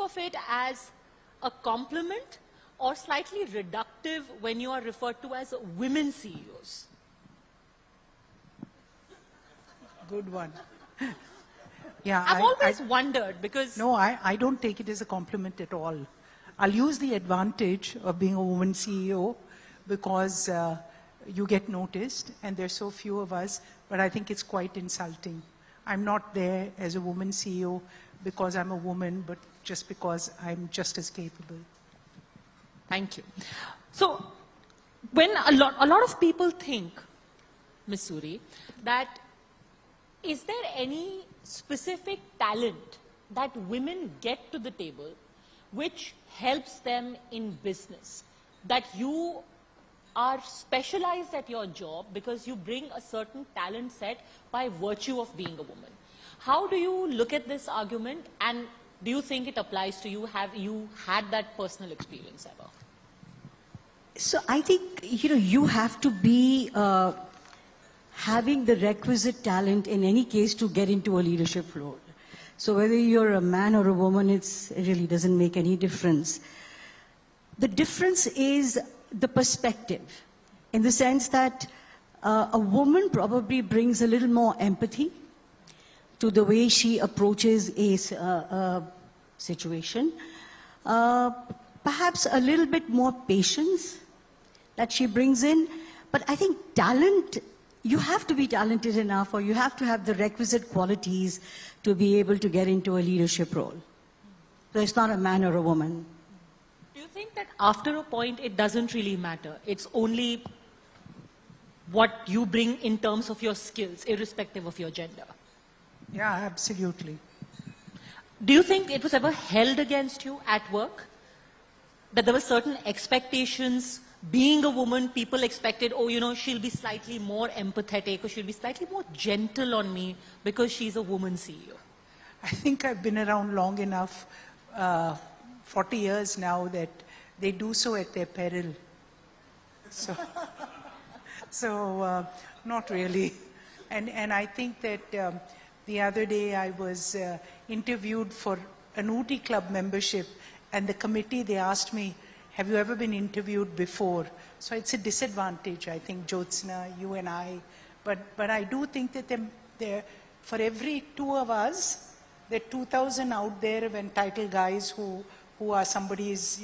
of it as a compliment or slightly reductive when you are referred to as women CEOs? Good one. Yeah, I've always wondered because... No, I don't take it as a compliment at all. I'll use the advantage of being a woman CEO because you get noticed and there's so few of us, but I think it's quite insulting. I'm not there as a woman CEO because I'm a woman, but just because I'm just as capable. Thank you. So, when a lot of people think, Ms. Suri, that is there any specific talent that women get to the table which helps them in business, that you are specialized at your job because you bring a certain talent set by virtue of being a woman? How do you look at this argument, and do you think it applies to you? Have you had that personal experience ever? So I think, you have to be having the requisite talent in any case to get into a leadership role. So whether you're a man or a woman, it really doesn't make any difference. The difference is the perspective, in the sense that a woman probably brings a little more empathy to the way she approaches a situation. Perhaps a little bit more patience that she brings in. But I think talent, you have to be talented enough, or you have to have the requisite qualities to be able to get into a leadership role. So it's not a man or a woman. Do you think that after a point it doesn't really matter? It's only what you bring in terms of your skills, irrespective of your gender? Yeah, absolutely. Do you think it was ever held against you at work? That there were certain expectations, being a woman, people expected, oh, she'll be slightly more empathetic, or she'll be slightly more gentle on me because she's a woman CEO? I think I've been around long enough, 40 years now, that they do so at their peril. So not really. And I think that the other day I was interviewed for an Ooty Club membership, and the committee, they asked me, have you ever been interviewed before? So it's a disadvantage, I think, Jyotsna, you and I. But I do think that for every two of us, there are 2,000 out there of entitled guys who are somebody's,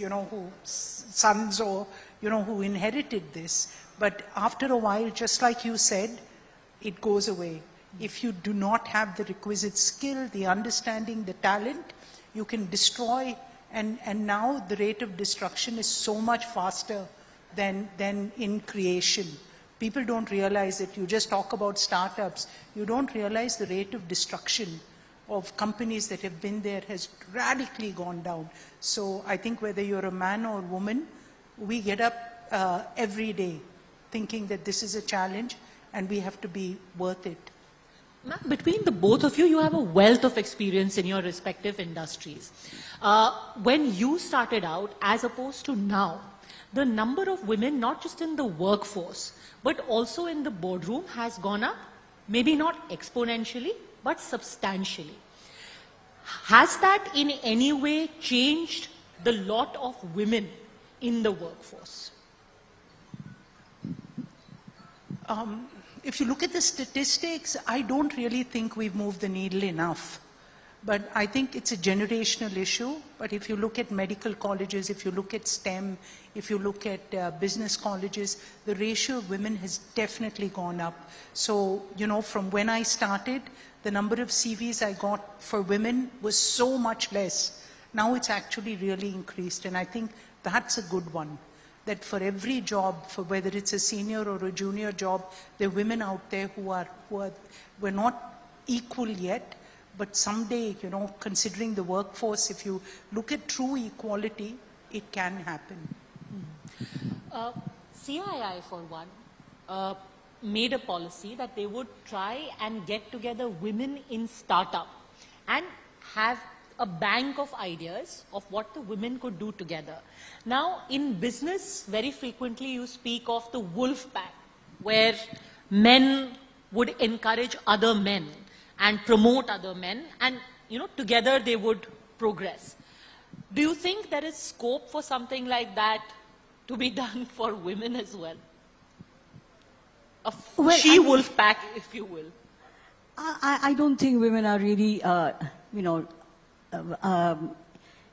sons or, who inherited this. But after a while, just like you said, it goes away. If you do not have the requisite skill, the understanding, the talent, you can destroy. And now the rate of destruction is so much faster than in creation. People don't realize it. You just talk about startups. You don't realize the rate of destruction of companies that have been there has radically gone down. So I think whether you're a man or a woman, we get up every day thinking that this is a challenge and we have to be worth it. Ma'am, between the both of you, you have a wealth of experience in your respective industries. When you started out, as opposed to now, the number of women, not just in the workforce, but also in the boardroom, has gone up, maybe not exponentially, but substantially. Has that in any way changed the lot of women in the workforce? If you look at the statistics, I don't really think we've moved the needle enough. But I think it's a generational issue. But if you look at medical colleges, if you look at STEM, if you look at business colleges, the ratio of women has definitely gone up. So, from when I started, the number of CVs I got for women was so much less. Now it's actually really increased. And I think that's a good one. That for every job, for whether it's a senior or a junior job, there are women out there we're not equal yet, but someday, considering the workforce, if you look at true equality, it can happen. CII, for one, made a policy that they would try and get together women in startup and have a bank of ideas of what the women could do together. Now, in business, very frequently you speak of the wolf pack, where men would encourage other men and promote other men, and together they would progress. Do you think there is scope for something like that to be done for women as well? A she-wolf pack, if you will. I don't think women are really,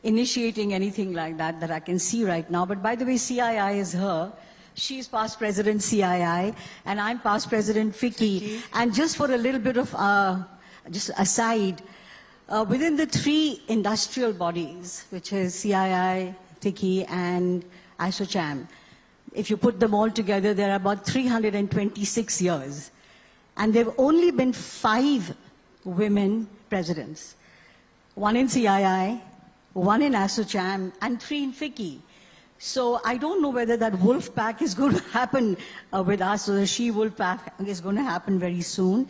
initiating anything like that I can see right now. But by the way, CII is her. She's past president CII, and I'm past president FICCI. And just for a little bit of just aside, within the three industrial bodies, which is CII, FICCI, and ASSOCHAM, if you put them all together, there are about 326 years. And there have only been 5 women presidents. 1 in CII, 1 in ASSOCHAM, and 3 in FICCI. So I don't know whether that wolf pack is going to happen with us, or the she-wolf pack is going to happen very soon.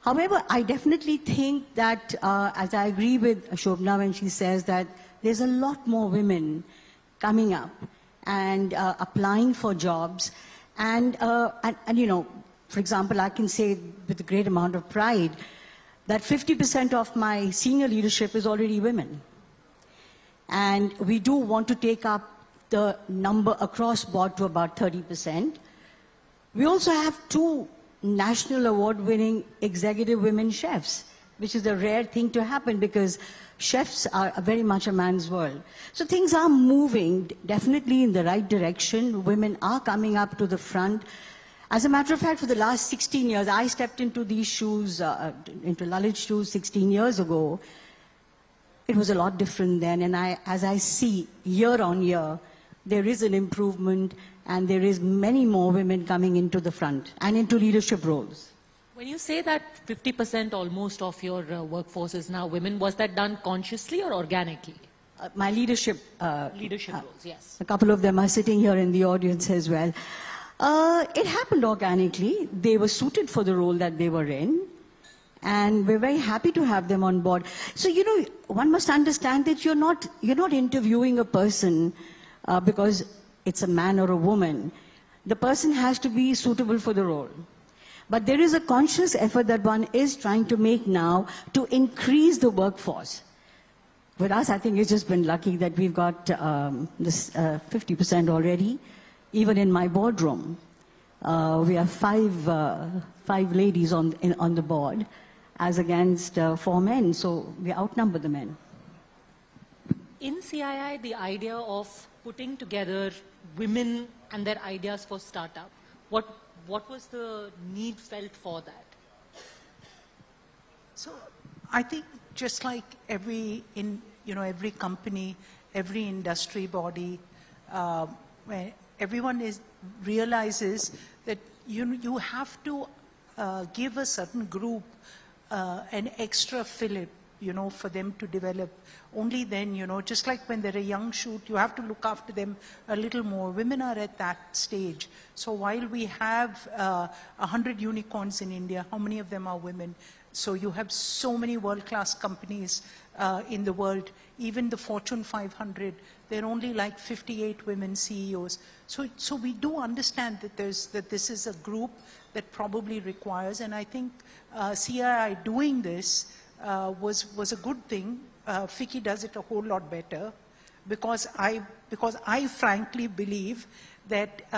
However, I definitely think that, as I agree with Shobna when she says that there's a lot more women coming up and applying for jobs. And for example, I can say with a great amount of pride that 50% of my senior leadership is already women. And we do want to take up the number across board to about 30%. We also have 2 national award-winning executive women chefs, which is a rare thing to happen because chefs are very much a man's world. So things are moving definitely in the right direction. Women are coming up to the front. As a matter of fact, for the last 16 years, I stepped into these shoes, into Lalit's shoes 16 years ago. It was a lot different then, and as I see year on year, there is an improvement, and there is many more women coming into the front and into leadership roles. When you say that 50% almost of your workforce is now women, was that done consciously or organically? My leadership roles, yes. A couple of them are sitting here in the audience as well. It happened organically. They were suited for the role that they were in. And we're very happy to have them on board. So, one must understand that you're not interviewing a person because it's a man or a woman. The person has to be suitable for the role. But there is a conscious effort that one is trying to make now to increase the workforce. With us, I think it's just been lucky that we've got this 50% already. Even in my boardroom, we have 5 ladies on the board, as against 4 men, so we outnumber the men. In CII, the idea of putting together women and their ideas for startup, what was the need felt for that? So I think just like every company, every industry body, where everyone realizes that you have to give a certain group an extra fillip, for them to develop. Only then, just like when they're a young shoot, you have to look after them a little more. Women are at that stage. So while we have 100 unicorns in India, how many of them are women? So you have so many world-class companies in the world. Even the Fortune 500, there are only like 58 women CEOs. So we do understand that this is a group that probably requires, and I think CII doing this was a good thing. FICCI does it a whole lot better because I frankly believe that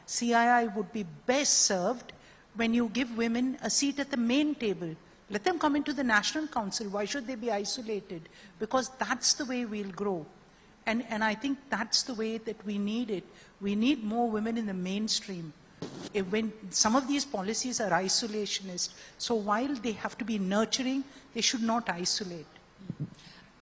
CII would be best served when you give women a seat at the main table. Let them come into the National Council. Why should they be isolated? Because that's the way we'll grow. And I think that's the way that we need it. We need more women in the mainstream. When some of these policies are isolationist, so while they have to be nurturing, they should not isolate.